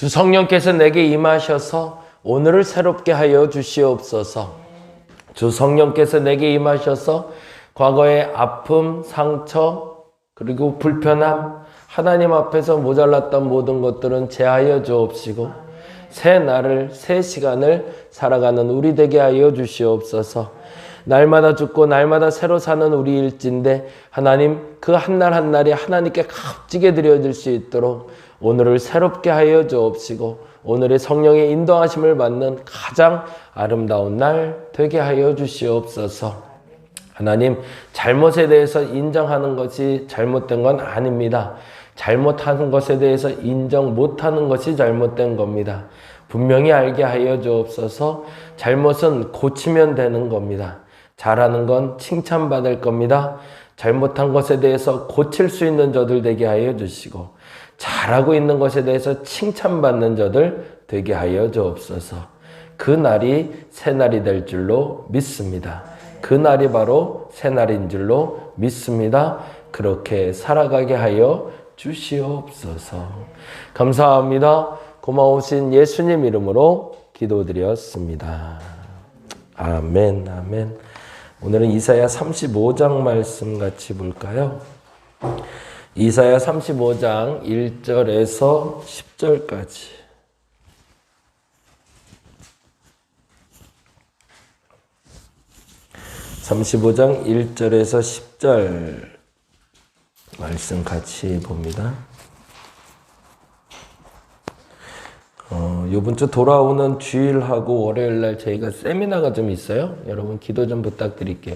주 성령께서 내게 임하셔서 오늘을 새롭게 하여 주시옵소서. 주 성령께서 내게 임하셔서 과거의 아픔, 상처, 그리고 불편함, 하나님 앞에서 모자랐던 모든 것들은 제하여 주옵시고 새 날을, 새 시간을 살아가는 우리 되게 하여 주시옵소서. 날마다 죽고 날마다 새로 사는 우리 일진데 하나님 그 한 날 한 날이 하나님께 값지게 드려질 수 있도록 오늘을 새롭게 하여 주옵시고 오늘의 성령의 인도하심을 받는 가장 아름다운 날 되게 하여 주시옵소서. 하나님, 잘못에 대해서 인정하는 것이 잘못된 건 아닙니다. 잘못하는 것에 대해서 인정 못하는 것이 잘못된 겁니다. 분명히 알게 하여 주옵소서. 잘못은 고치면 되는 겁니다. 잘하는 건 칭찬받을 겁니다. 잘못한 것에 대해서 고칠 수 있는 저들 되게 하여 주시고 잘하고 있는 것에 대해서 칭찬받는 저들 되게 하여 주옵소서. 그 날이 새 날이 될 줄로 믿습니다. 그 날이 바로 새 날인 줄로 믿습니다. 그렇게 살아가게 하여 주시옵소서. 감사합니다. 고마우신 예수님 이름으로 기도드렸습니다. 아멘, 아멘. 오늘은 이사야 35장 말씀 같이 볼까요? 이사야 35장 1절에서 10절까지. (35장) 1절에서 10절 말씀 같이 봅니다. 이번 주 돌아오는 주일하고 월요일날 저희가 세미나가 좀 있어요. 여러분 기도 좀 부탁드릴게요.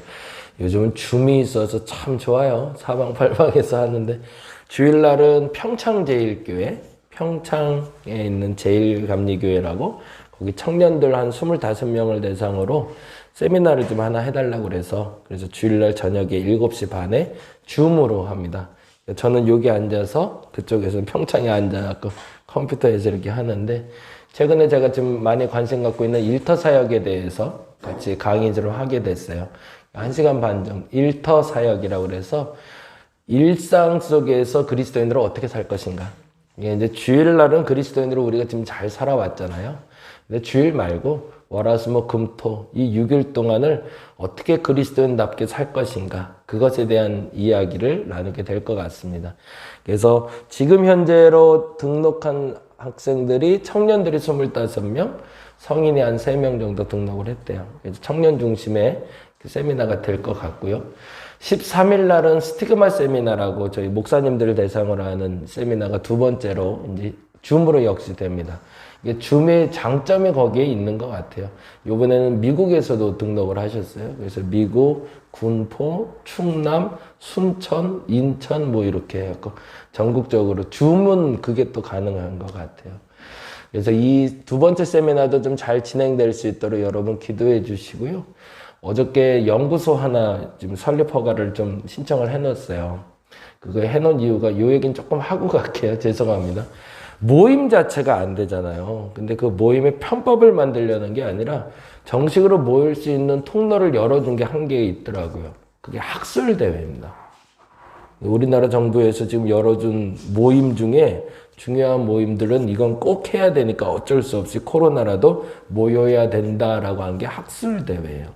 요즘은 줌이 있어서 참 좋아요. 사방팔방에서 하는데 주일날은 평창제일교회, 평창에 있는 제일감리교회라고 거기 청년들 한 25명을 대상으로 세미나를 좀 하나 해달라고 그래서 주일날 저녁에 7시 반에 줌으로 합니다. 저는 여기 앉아서 그쪽에서 평창에 앉아갖고 컴퓨터에서 이렇게 하는데 최근에 제가 좀 많이 관심 갖고 있는 일터 사역에 대해서 같이 강의를 하게 됐어요. 1시간 반 정도 일터 사역이라고 그래서 일상 속에서 그리스도인으로 어떻게 살 것인가. 이게 이제 주일날은 그리스도인으로 우리가 지금 잘 살아왔잖아요. 근데 주일 말고 월화수목금토 이 6일 동안을 어떻게 그리스도인답게 살 것인가 그것에 대한 이야기를 나누게 될 것 같습니다. 그래서 지금 현재로 등록한 학생들이 청년들이 25명, 성인이 한 3명 정도 등록을 했대요. 그래서 청년 중심의 그 세미나가 될 것 같고요. 13일 날은 스티그마 세미나라고 저희 목사님들을 대상으로 하는 세미나가 두 번째로 이제 줌으로 역시 됩니다. 이게 줌의 장점이 거기에 있는 것 같아요. 이번에는 미국에서도 등록을 하셨어요. 그래서 미국, 군포, 충남, 순천, 인천 뭐 이렇게 해갖고 전국적으로 줌은 그게 또 가능한 것 같아요. 그래서 이 두 번째 세미나도 좀 잘 진행될 수 있도록 여러분 기도해 주시고요. 어저께 연구소 하나 지금 설립 허가를 좀 신청을 해놨어요. 그거 해놓은 이유가 요 얘기는 조금 하고 갈게요. 죄송합니다. 모임 자체가 안 되잖아요. 근데 그 모임의 편법을 만들려는 게 아니라 정식으로 모일 수 있는 통로를 열어준 게 한 개 있더라고요. 그게 학술대회입니다. 우리나라 정부에서 지금 열어준 모임 중에 중요한 모임들은 이건 꼭 해야 되니까 어쩔 수 없이 코로나라도 모여야 된다라고 한 게 학술대회예요.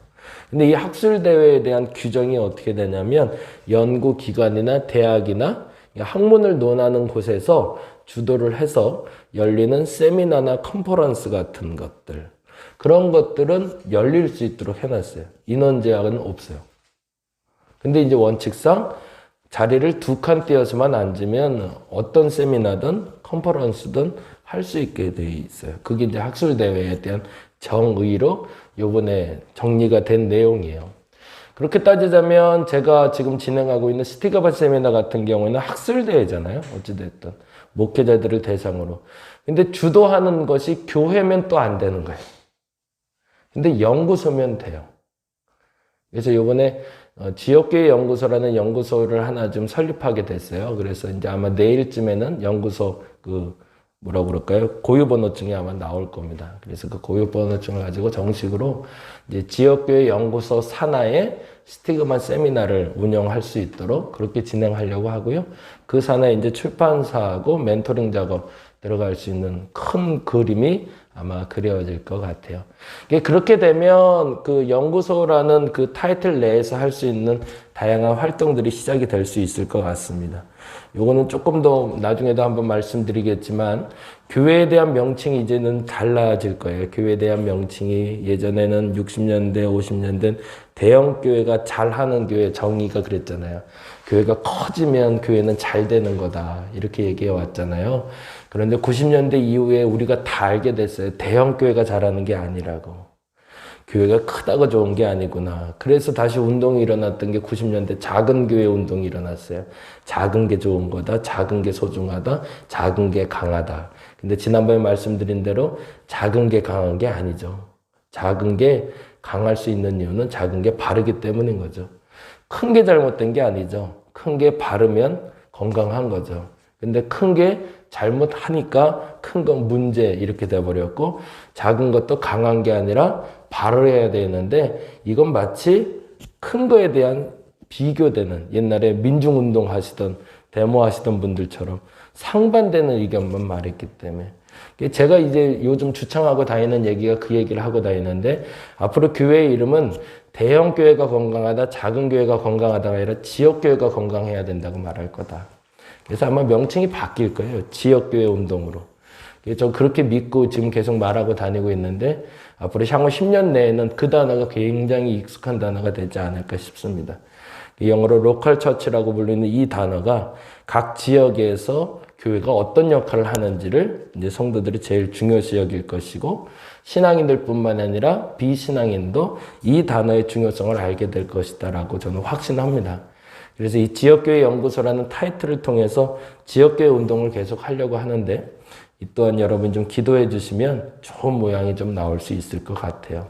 근데 이 학술대회에 대한 규정이 어떻게 되냐면 연구기관이나 대학이나 학문을 논하는 곳에서 주도를 해서 열리는 세미나나 컨퍼런스 같은 것들 그런 것들은 열릴 수 있도록 해놨어요. 인원 제한은 없어요. 근데 이제 원칙상 자리를 2칸 띄어서만 앉으면 어떤 세미나든 컨퍼런스든 할 수 있게 돼 있어요. 그게 이제 학술대회에 대한 정의로 요번에 정리가 된 내용이에요. 그렇게 따지자면 제가 지금 진행하고 있는 스티그마 세미나 같은 경우에는 학술대회잖아요. 어찌됐든 목회자들을 대상으로. 근데 주도하는 것이 교회면 또 안 되는 거예요. 근데 연구소면 돼요. 그래서 요번에 지역교회 연구소라는 연구소를 하나 좀 설립하게 됐어요. 그래서 이제 아마 내일쯤에는 연구소 뭐라고 그럴까요? 고유번호증이 아마 나올 겁니다. 그래서 그 고유번호증을 가지고 정식으로 이제 지역교회 연구소 산하에 스티그마 세미나를 운영할 수 있도록 그렇게 진행하려고 하고요. 그 산하에 이제 출판사하고 멘토링 작업 들어갈 수 있는 큰 그림이 아마 그려질 것 같아요. 그렇게 되면 그 연구소라는 그 타이틀 내에서 할 수 있는 다양한 활동들이 시작이 될 수 있을 것 같습니다. 요거는 조금 더 나중에도 한번 말씀드리겠지만 교회에 대한 명칭이 이제는 달라질 거예요. 교회에 대한 명칭이 예전에는 60년대, 50년대 대형 교회가 잘하는 교회 정의가 그랬잖아요. 교회가 커지면 교회는 잘 되는 거다. 이렇게 얘기해 왔잖아요. 그런데 90년대 이후에 우리가 다 알게 됐어요. 대형 교회가 잘하는 게 아니라고. 교회가 크다고 좋은 게 아니구나. 그래서 다시 운동이 일어났던 게 90년대 작은 교회 운동이 일어났어요. 작은 게 좋은 거다. 작은 게 소중하다. 작은 게 강하다. 근데 지난번에 말씀드린 대로 작은 게 강한 게 아니죠. 작은 게 강할 수 있는 이유는 작은 게 바르기 때문인 거죠. 큰 게 잘못된 게 아니죠. 큰 게 바르면 건강한 거죠. 근데 큰 게 잘못하니까 큰 건 문제 이렇게 돼버렸고 작은 것도 강한 게 아니라 바르야 되는데 이건 마치 큰 거에 대한 비교되는 옛날에 민중운동 하시던 데모하시던 분들처럼 상반되는 의견만 말했기 때문에 제가 이제 요즘 주창하고 다니는 얘기가 그 얘기를 하고 다니는데 앞으로 교회의 이름은 대형 교회가 건강하다, 작은 교회가 건강하다가 아니라 지역 교회가 건강해야 된다고 말할 거다. 그래서 아마 명칭이 바뀔 거예요. 지역교회 운동으로. 저 그렇게 믿고 지금 계속 말하고 다니고 있는데 앞으로 향후 10년 내에는 그 단어가 굉장히 익숙한 단어가 되지 않을까 싶습니다. 영어로 로컬 처치라고 불리는 이 단어가 각 지역에서 교회가 어떤 역할을 하는지를 이제 성도들이 제일 중요시 여길 것이고 신앙인들뿐만 아니라 비신앙인도 이 단어의 중요성을 알게 될 것이다라고 저는 확신합니다. 그래서 이 지역교회 연구소라는 타이틀을 통해서 지역교회 운동을 계속 하려고 하는데 이 또한 여러분 좀 기도해 주시면 좋은 모양이 좀 나올 수 있을 것 같아요.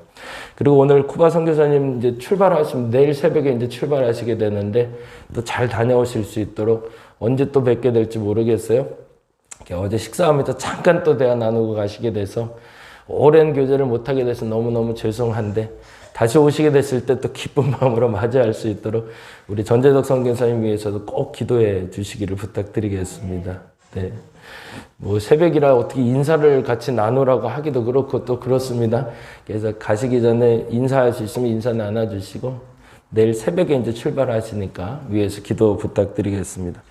그리고 오늘 쿠바 선교사님 이제 출발하시면 내일 새벽에 이제 출발하시게 되는데 또 잘 다녀오실 수 있도록 언제 또 뵙게 될지 모르겠어요. 어제 식사하면서 잠깐 또 대화 나누고 가시게 돼서 오랜 교제를 못하게 돼서 너무너무 죄송한데 다시 오시게 됐을 때 또 기쁜 마음으로 맞이할 수 있도록 우리 전재덕 선교사님 위해서도 꼭 기도해 주시기를 부탁드리겠습니다. 네. 뭐 새벽이라 어떻게 인사를 같이 나누라고 하기도 그렇고 또 그렇습니다. 그래서 가시기 전에 인사할 수 있으면 인사 나눠주시고 내일 새벽에 이제 출발하시니까 위에서 기도 부탁드리겠습니다.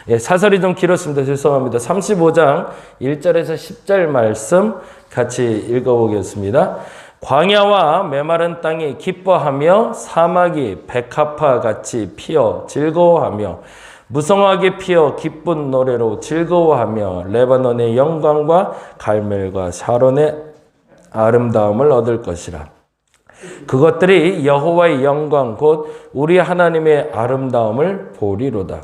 예, 사설이 좀 길었습니다. 죄송합니다. 35장 1절에서 10절 말씀 같이 읽어보겠습니다. 광야와 메마른 땅이 기뻐하며 사막이 백합화 같이 피어 즐거워하며 무성하게 피어 기쁜 노래로 즐거워하며 레바논의 영광과 갈멜과 샤론의 아름다움을 얻을 것이라. 그것들이 여호와의 영광 곧 우리 하나님의 아름다움을 보리로다.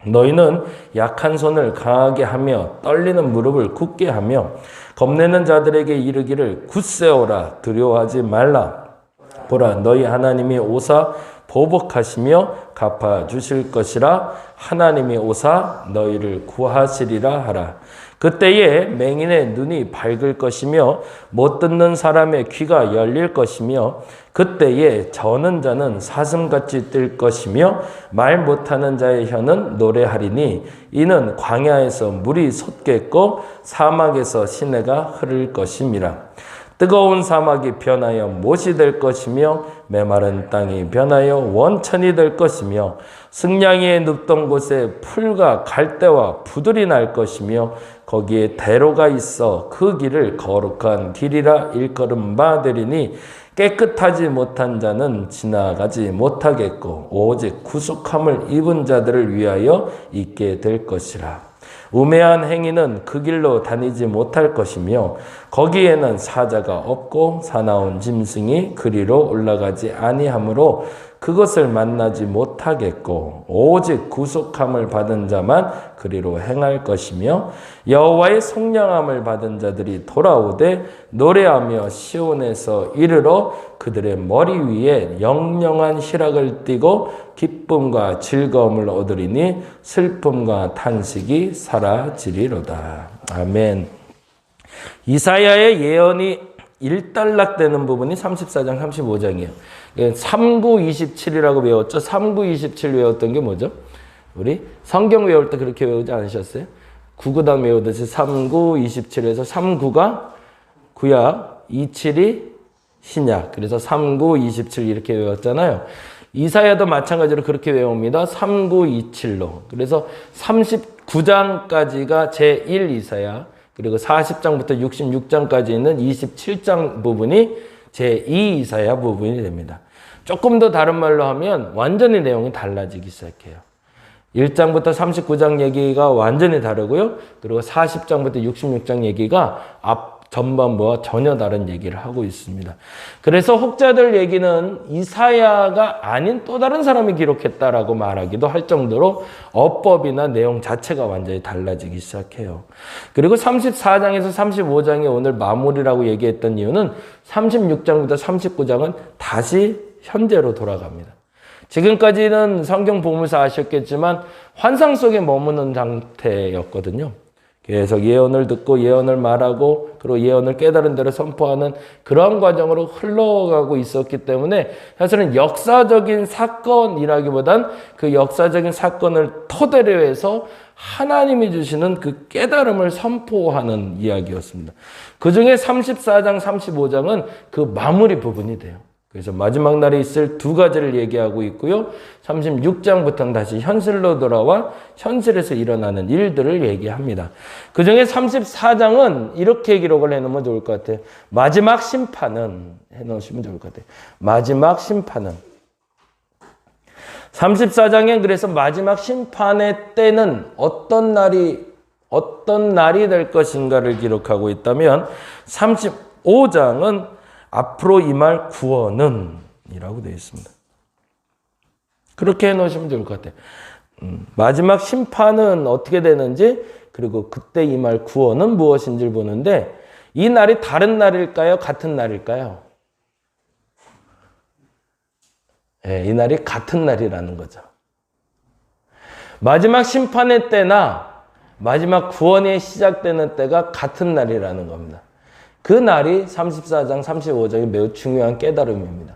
너희는 약한 손을 강하게 하며 떨리는 무릎을 굳게 하며 겁내는 자들에게 이르기를 굳세어라 두려워하지 말라. 보라 너희 하나님이 오사 보복하시며 갚아주실 것이라. 하나님이 오사 너희를 구하시리라 하라. 그때에 맹인의 눈이 밝을 것이며 못 듣는 사람의 귀가 열릴 것이며 그때에 저는 자는 사슴같이 뛸 것이며 말 못하는 자의 혀는 노래하리니 이는 광야에서 물이 솟겠고 사막에서 시내가 흐를 것임이라. 뜨거운 사막이 변하여 못이 될 것이며 메마른 땅이 변하여 원천이 될 것이며 승냥이의 눕던 곳에 풀과 갈대와 부들이 날 것이며 거기에 대로가 있어 그 길을 거룩한 길이라 일컬음 되리니 깨끗하지 못한 자는 지나가지 못하겠고 오직 구속함을 입은 자들을 위하여 있게 될 것이라. 우매한 행위는 그 길로 다니지 못할 것이며 거기에는 사자가 없고 사나운 짐승이 그리로 올라가지 아니하므로 그것을 만나지 못하겠고 오직 구속함을 받은 자만 그리로 행할 것이며 여호와의 속량함을 받은 자들이 돌아오되 노래하며 시온에서 이르러 그들의 머리 위에 영영한 희락을 띠고 기쁨과 즐거움을 얻으리니 슬픔과 탄식이 사라지리로다. 아멘. 이사야의 예언이 일단락되는 부분이 34장 35장이에요. 3927이라고 외웠죠. 3927 외웠던 게 뭐죠? 우리 성경 외울 때 그렇게 외우지 않으셨어요? 구구단 외우듯이 39, 27에서 39가 구약, 27이 신약. 그래서 39, 27 이렇게 외웠잖아요. 이사야도 마찬가지로 그렇게 외웁니다. 39, 27로. 그래서 39장까지가 제1 이사야. 그리고 40장부터 66장까지 있는 27장 부분이 제2 이사야 부분이 됩니다. 조금 더 다른 말로 하면 완전히 내용이 달라지기 시작해요. 1장부터 39장 얘기가 완전히 다르고요. 그리고 40장부터 66장 얘기가 전반부와 전혀 다른 얘기를 하고 있습니다. 그래서 혹자들 얘기는 이사야가 아닌 또 다른 사람이 기록했다라고 말하기도 할 정도로 어법이나 내용 자체가 완전히 달라지기 시작해요. 그리고 34장에서 35장이 오늘 마무리라고 얘기했던 이유는 36장부터 39장은 다시 현재로 돌아갑니다. 지금까지는 성경 보면서 아셨겠지만 환상 속에 머무는 상태였거든요. 계속 예언을 듣고 예언을 말하고 그리고 예언을 깨달은 대로 선포하는 그런 과정으로 흘러가고 있었기 때문에 사실은 역사적인 사건이라기보단 그 역사적인 사건을 토대로 해서 하나님이 주시는 그 깨달음을 선포하는 이야기였습니다. 그중에 34장, 35장은 그 마무리 부분이 돼요. 그래서 마지막 날에 있을 두 가지를 얘기하고 있고요. 36장부터는 다시 현실로 돌아와 현실에서 일어나는 일들을 얘기합니다. 그중에 34장은 이렇게 기록을 해놓으면 좋을 것 같아요. 마지막 심판은 해놓으시면 좋을 것 같아요. 마지막 심판은 34장엔 그래서 마지막 심판의 때는 어떤 날이 될 것인가를 기록하고 있다면 35장은 앞으로 임할 구원은 이라고 되어 있습니다. 그렇게 해놓으시면 좋을 것 같아요. 마지막 심판은 어떻게 되는지 그리고 그때 임할 구원은 무엇인지를 보는데 이 날이 다른 날일까요? 같은 날일까요? 네, 이 날이 같은 날이라는 거죠. 마지막 심판의 때나 마지막 구원이 시작되는 때가 같은 날이라는 겁니다. 그 날이 34장, 35장이 매우 중요한 깨달음입니다.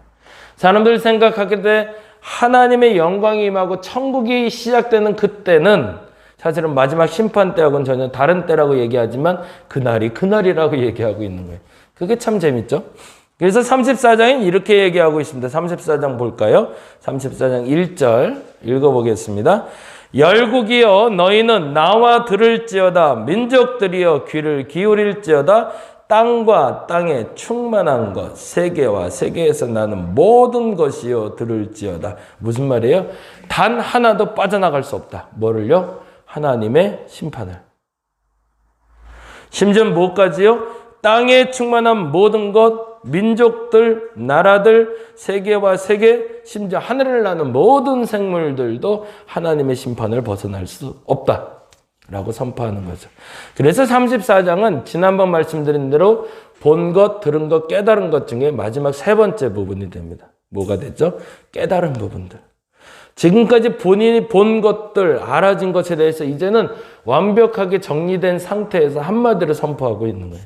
사람들 생각하기에 하나님의 영광이 임하고 천국이 시작되는 그때는 사실은 마지막 심판 때하고는 전혀 다른 때라고 얘기하지만 그날이라고 얘기하고 있는 거예요. 그게 참 재밌죠? 그래서 34장은 이렇게 얘기하고 있습니다. 34장 볼까요? 34장 1절 읽어보겠습니다. 열국이여 너희는 나와 들을지어다 민족들이여 귀를 기울일지어다 땅과 땅에 충만한 것 세계와 세계에서 나는 모든 것이요 들을지어다. 무슨 말이에요? 단 하나도 빠져나갈 수 없다. 뭐를요? 하나님의 심판을. 심지어 뭐까지요? 땅에 충만한 모든 것, 민족들, 나라들, 세계와 세계, 심지어 하늘을 나는 모든 생물들도 하나님의 심판을 벗어날 수 없다. 라고 선포하는 거죠. 그래서 34장은 지난번 말씀드린 대로 본 것, 들은 것, 깨달은 것 중에 마지막 세 번째 부분이 됩니다. 뭐가 되죠? 깨달은 부분들. 지금까지 본인이 본 것들, 알아진 것에 대해서 이제는 완벽하게 정리된 상태에서 한마디로 선포하고 있는 거예요.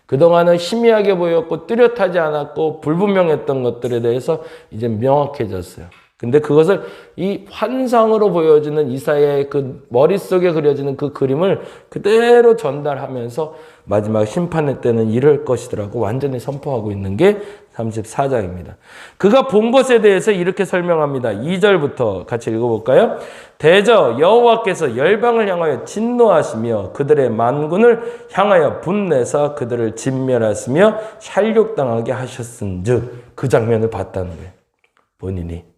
그동안은 희미하게 보였고 뚜렷하지 않았고 불분명했던 것들에 대해서 이제 명확해졌어요. 근데 그것을 이 환상으로 보여지는 이사야의 그 머릿속에 그려지는 그 그림을 그대로 전달하면서 마지막 심판의 때는 이럴 것이더라고 완전히 선포하고 있는 게 34장입니다. 그가 본 것에 대해서 이렇게 설명합니다. 2절부터 같이 읽어볼까요? 대저 여호와께서 열방을 향하여 진노하시며 그들의 만군을 향하여 분내사 그들을 진멸하시며 살육당하게 하셨은즉 그 장면을 봤다는 거예요. 본인이.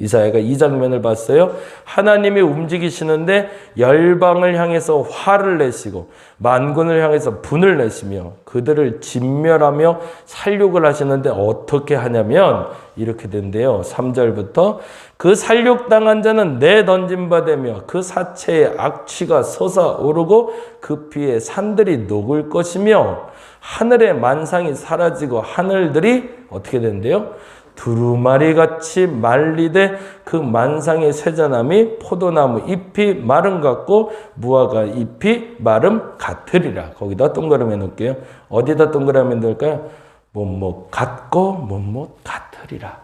이사야가 이 장면을 봤어요. 하나님이 움직이시는데 열방을 향해서 화를 내시고 만군을 향해서 분을 내시며 그들을 진멸하며 살육을 하시는데 어떻게 하냐면 이렇게 된대요. 3절부터 그 살육당한 자는 내던진 바 되며 그 사체의 악취가 솟아오르고 그 피에 산들이 녹을 것이며 하늘의 만상이 사라지고 하늘들이 어떻게 된대요? 두루마리같이 말리되 그 만상의 쇠잔함이 포도나무 잎이 마름 같고 무화과 잎이 마름 같으리라. 거기다 동그라미 놓을게요. 어디다 동그라미 넣을까요? 뭐뭐 같고 뭐뭐 같으리라.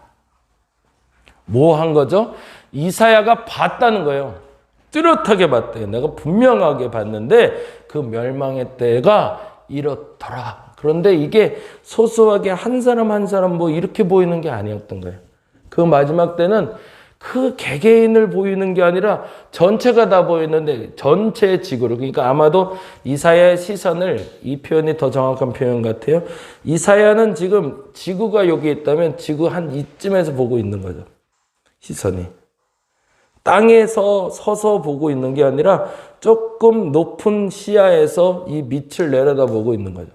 뭐 한 거죠? 이사야가 봤다는 거예요. 뚜렷하게 봤대요. 내가 분명하게 봤는데 그 멸망의 때가 이렇더라. 그런데 이게 소소하게 한 사람 한 사람 뭐 이렇게 보이는 게 아니었던 거예요. 그 마지막 때는 그 개개인을 보이는 게 아니라 전체가 다 보이는데 전체 지구를, 그러니까 아마도 이사야의 시선을, 이 표현이 더 정확한 표현 같아요. 이사야는 지금 지구가 여기 있다면 지구 한 이쯤에서 보고 있는 거죠. 시선이. 땅에서 서서 보고 있는 게 아니라 조금 높은 시야에서 이 밑을 내려다보고 있는 거죠.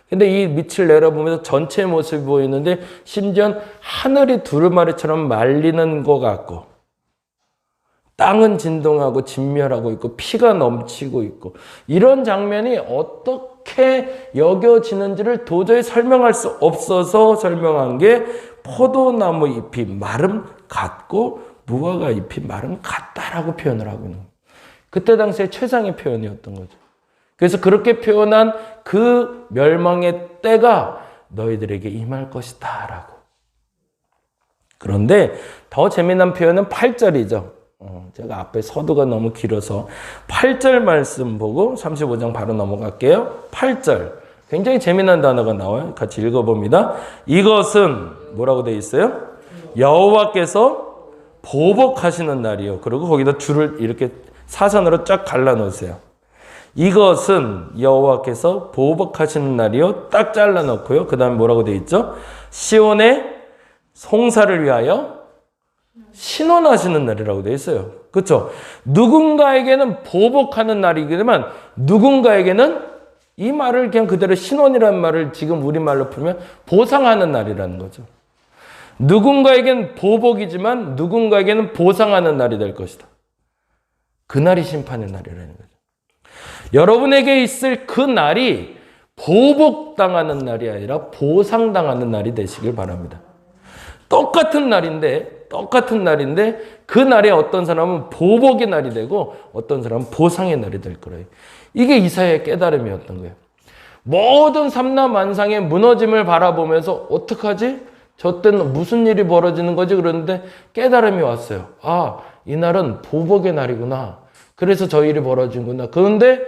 근데 이 밑을 내려보면서 전체 모습이 보이는데 심지어 하늘이 두루마리처럼 말리는 것 같고 땅은 진동하고 진멸하고 있고 피가 넘치고 있고 이런 장면이 어떻게 여겨지는지를 도저히 설명할 수 없어서 설명한 게 포도나무 잎이 마름 같고 무화과 잎이 마름 같다라고 표현을 하고 있는 거예요. 그때 당시에 최상의 표현이었던 거죠. 그래서 그렇게 표현한 그 멸망의 때가 너희들에게 임할 것이다 라고. 그런데 더 재미난 표현은 8절이죠. 제가 앞에 서두가 너무 길어서 8절 말씀 보고 35장 바로 넘어갈게요. 8절. 굉장히 재미난 단어가 나와요. 같이 읽어봅니다. 이것은 뭐라고 되어 있어요? 여호와께서 보복하시는 날이요. 그리고 거기다 줄을 이렇게 사선으로 쫙 갈라놓으세요. 이것은 여호와께서 보복하시는 날이요. 딱 잘라놓고요. 그 다음에 뭐라고 되어 있죠? 시온의 송사를 위하여 신원하시는 날이라고 되어 있어요. 그렇죠? 누군가에게는 보복하는 날이지만 누군가에게는 이 말을 그냥 그대로 신원이라는 말을 지금 우리말로 풀면 보상하는 날이라는 거죠. 누군가에게는 보복이지만 누군가에게는 보상하는 날이 될 것이다. 그날이 심판의 날이라는 거죠. 여러분에게 있을 그 날이 보복당하는 날이 아니라 보상당하는 날이 되시길 바랍니다. 똑같은 날인데 그 날에 어떤 사람은 보복의 날이 되고 어떤 사람은 보상의 날이 될 거예요. 이게 이사야의 깨달음이었던 거예요. 모든 삼라만상의 무너짐을 바라보면서 어떡하지? 저 때는 무슨 일이 벌어지는 거지? 그러는데 깨달음이 왔어요. 아, 이날은 보복의 날이구나. 그래서 저 일이 벌어진구나. 그런데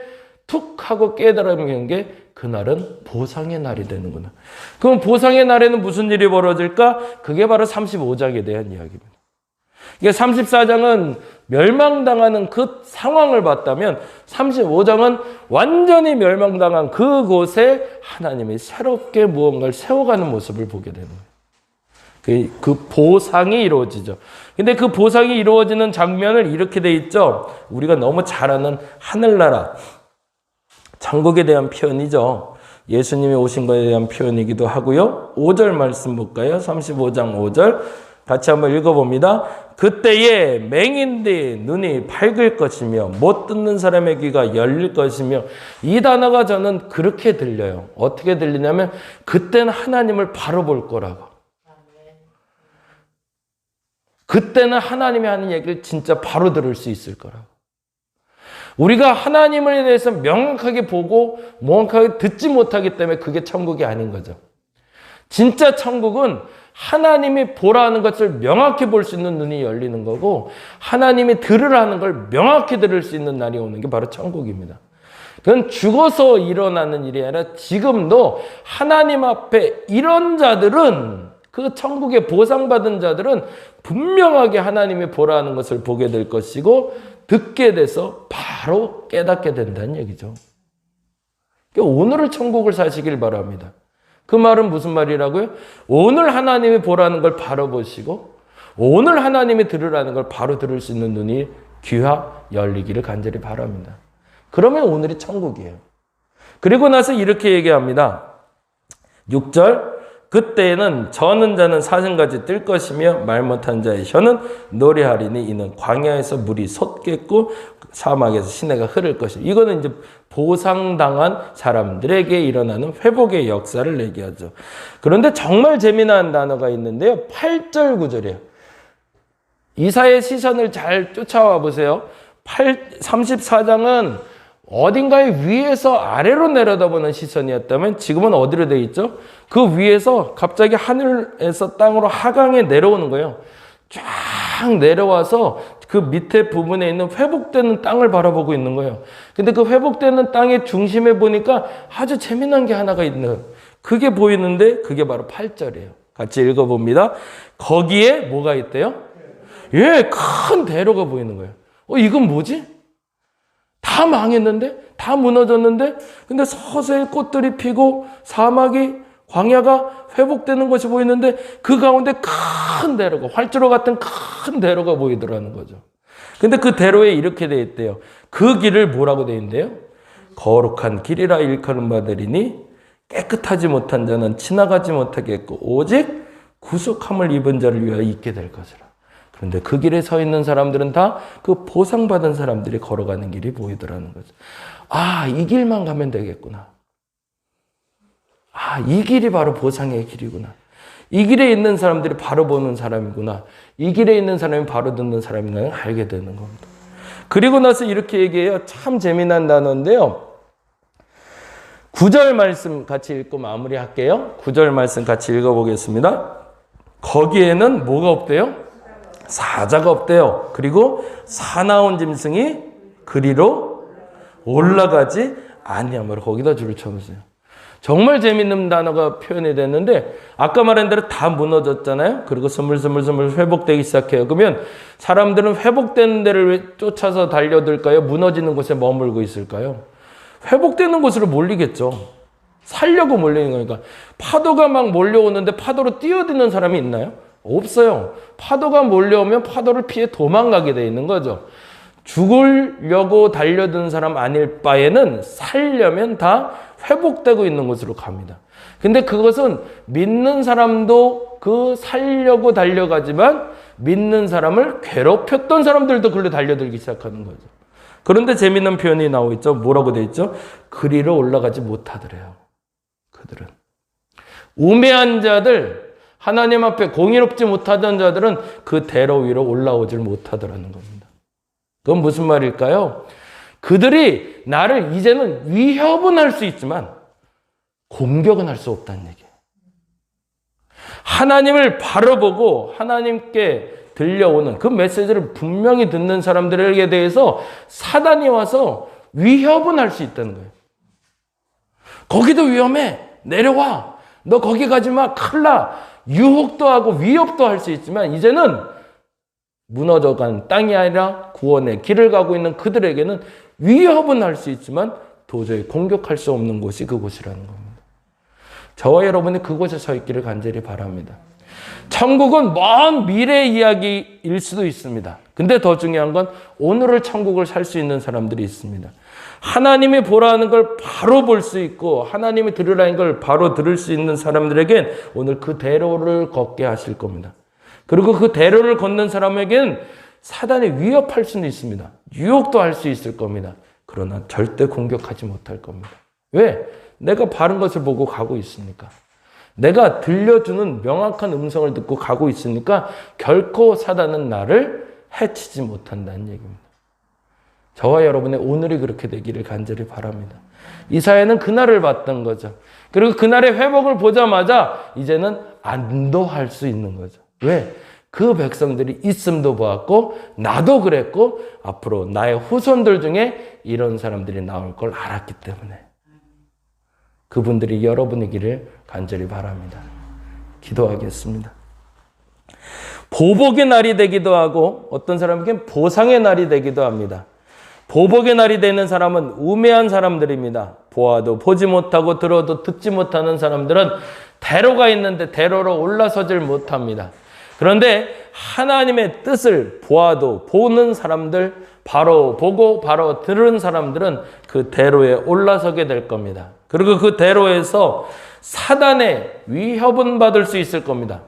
툭 하고 깨달음이 온 게 그날은 보상의 날이 되는구나. 그럼 보상의 날에는 무슨 일이 벌어질까? 그게 바로 35장에 대한 이야기입니다. 이게 34장은 멸망당하는 그 상황을 봤다면 35장은 완전히 멸망당한 그곳에 하나님이 새롭게 무언가를 세워가는 모습을 보게 되는 거예요. 그 보상이 이루어지죠. 근데 그 보상이 이루어지는 장면을 이렇게 돼 있죠. 우리가 너무 잘 아는 하늘나라, 천국에 대한 표현이죠. 예수님이 오신 것에 대한 표현이기도 하고요. 5절 말씀 볼까요? 35장 5절 같이 한번 읽어봅니다. 그때에 맹인들의 눈이 밝을 것이며 못 듣는 사람의 귀가 열릴 것이며, 이 단어가 저는 그렇게 들려요. 어떻게 들리냐면 그때는 하나님을 바로 볼 거라고. 그때는 하나님이 하는 얘기를 진짜 바로 들을 수 있을 거라고. 우리가 하나님에 대해서 명확하게 보고 명확하게 듣지 못하기 때문에 그게 천국이 아닌 거죠. 진짜 천국은 하나님이 보라는 것을 명확히 볼 수 있는 눈이 열리는 거고, 하나님이 들으라는 걸 명확히 들을 수 있는 날이 오는 게 바로 천국입니다. 그건 죽어서 일어나는 일이 아니라 지금도 하나님 앞에 이런 자들은, 그 천국에 보상받은 자들은 분명하게 하나님이 보라는 것을 보게 될 것이고 듣게 돼서 바로 깨닫게 된다는 얘기죠. 그러니까 오늘을 천국을 사시길 바랍니다. 그 말은 무슨 말이라고요? 오늘 하나님이 보라는 걸 바로 보시고 오늘 하나님이 들으라는 걸 바로 들을 수 있는 눈이, 귀가 열리기를 간절히 바랍니다. 그러면 오늘이 천국이에요. 그리고 나서 이렇게 얘기합니다. 6절, 그때에는 저는 자는 사슴같이 뜰 것이며 말 못한 자의 혀는 노래하리니 이는 광야에서 물이 솟겠고 사막에서 시내가 흐를 것이다. 이거는 이제 보상당한 사람들에게 일어나는 회복의 역사를 얘기하죠. 그런데 정말 재미난 단어가 있는데요. 8절 9절이에요. 이사야의 시선을 잘 쫓아와 보세요. 34장은 어딘가에 위에서 아래로 내려다보는 시선이었다면 지금은 어디로 되어 있죠? 그 위에서 갑자기 하늘에서 땅으로 하강에 내려오는 거예요. 쫙 쫙 내려와서 그 밑에 부분에 있는 회복되는 땅을 바라보고 있는 거예요. 근데 그 회복되는 땅의 중심에 보니까 아주 재미난 게 하나가 있는, 그게 보이는데 그게 바로 8절이에요. 같이 읽어봅니다. 거기에 뭐가 있대요? 예, 큰 대로가 보이는 거예요. 이건 뭐지? 다 망했는데? 다 무너졌는데? 근데 서서히 꽃들이 피고 사막이, 광야가 회복되는 것이 보이는데 그 가운데 큰 대로가, 활주로 같은 큰 대로가 보이더라는 거죠. 근데 그 대로에 이렇게 돼 있대요. 그 길을 뭐라고 돼 있는데요? 거룩한 길이라 일컬은 바되리니 깨끗하지 못한 자는 지나가지 못하겠고 오직 구속함을 입은 자를 위하여 있게 될 것이라. 그런데 그 길에 서 있는 사람들은 다 그 보상받은 사람들이 걸어가는 길이 보이더라는 거죠. 아, 이 길만 가면 되겠구나. 아, 이 길이 바로 보상의 길이구나. 이 길에 있는 사람들이 바로 보는 사람이구나. 이 길에 있는 사람이 바로 듣는 사람이구나 알게 되는 겁니다. 그리고 나서 이렇게 얘기해요. 참 재미난 단어인데요. 9절 말씀 같이 읽고 마무리할게요. 9절 말씀 같이 읽어보겠습니다. 거기에는 뭐가 없대요? 사자가 없대요. 그리고 사나운 짐승이 그리로 올라가지 아니하므로 거기다 줄을 쳐보세요. 정말 재밌는 단어가 표현이 됐는데 아까 말한 대로 다 무너졌잖아요. 그리고 스물스물 회복되기 시작해요. 그러면 사람들은 회복되는 데를 왜 쫓아서 달려들까요? 무너지는 곳에 머물고 있을까요? 회복되는 곳으로 몰리겠죠. 살려고 몰리는 거니까. 파도가 막 몰려오는데 파도로 뛰어드는 사람이 있나요? 없어요. 파도가 몰려오면 파도를 피해 도망가게 돼 있는 거죠. 죽으려고 달려든 사람 아닐 바에는 살려면 다 회복되고 있는 곳으로 갑니다. 근데 그것은 믿는 사람도 그 살려고 달려가지만 믿는 사람을 괴롭혔던 사람들도 그걸로 달려들기 시작하는 거죠. 그런데 재밌는 표현이 나오고 있죠. 뭐라고 돼 있죠? 그리로 올라가지 못하더래요. 그들은. 우매한 자들, 하나님 앞에 공의롭지 못하던 자들은 그 대로 위로 올라오질 못하더라는 겁니다. 그건 무슨 말일까요? 그들이 나를 이제는 위협은 할 수 있지만 공격은 할 수 없다는 얘기예요. 하나님을 바로 보고 하나님께 들려오는 그 메시지를 분명히 듣는 사람들에게 대해서 사단이 와서 위협은 할 수 있다는 거예요. 거기도 위험해. 내려와. 너 거기 가지 마. 큰일 나. 유혹도 하고 위협도 할 수 있지만 이제는 무너져간 땅이 아니라 구원의 길을 가고 있는 그들에게는 위협은 할 수 있지만 도저히 공격할 수 없는 곳이 그곳이라는 겁니다. 저와 여러분이 그곳에 서 있기를 간절히 바랍니다. 천국은 먼 미래 이야기일 수도 있습니다. 근데 더 중요한 건 오늘을 천국을 살 수 있는 사람들이 있습니다. 하나님이 보라는 걸 바로 볼 수 있고 하나님이 들으라는 걸 바로 들을 수 있는 사람들에겐 오늘 그 대로를 걷게 하실 겁니다. 그리고 그 대로를 걷는 사람에겐 사단이 위협할 수는 있습니다. 유혹도 할 수 있을 겁니다. 그러나 절대 공격하지 못할 겁니다. 왜? 내가 바른 것을 보고 가고 있으니까. 내가 들려주는 명확한 음성을 듣고 가고 있으니까 결코 사단은 나를 해치지 못한다는 얘기입니다. 저와 여러분의 오늘이 그렇게 되기를 간절히 바랍니다. 이사야는 그날을 봤던 거죠. 그리고 그날의 회복을 보자마자 이제는 안도할 수 있는 거죠. 왜? 그 백성들이 있음도 보았고 나도 그랬고 앞으로 나의 후손들 중에 이런 사람들이 나올 걸 알았기 때문에 그분들이 여러분이기를 간절히 바랍니다. 기도하겠습니다. 보복의 날이 되기도 하고 어떤 사람에게는 보상의 날이 되기도 합니다. 보복의 날이 되는 사람은 우매한 사람들입니다. 보아도 보지 못하고 들어도 듣지 못하는 사람들은 대로가 있는데 대로로 올라서질 못합니다. 그런데 하나님의 뜻을 보아도 보는 사람들, 바로 보고 바로 들은 사람들은 그 대로에 올라서게 될 겁니다. 그리고 그 대로에서 사단의 위협은 받을 수 있을 겁니다.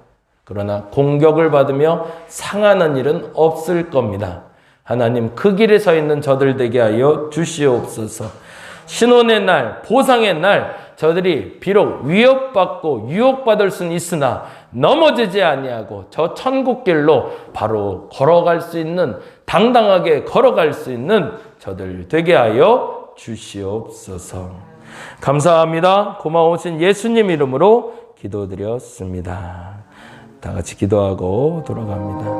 그러나 공격을 받으며 상하는 일은 없을 겁니다. 하나님 그 길에 서 있는 저들 되게 하여 주시옵소서. 신혼의 날, 보상의 날 저들이 비록 위협받고 유혹받을 수는 있으나 넘어지지 아니하고 저 천국길로 바로 걸어갈 수 있는, 당당하게 걸어갈 수 있는 저들 되게 하여 주시옵소서. 감사합니다. 고마우신 예수님 이름으로 기도드렸습니다. 다 같이 기도하고 돌아갑니다.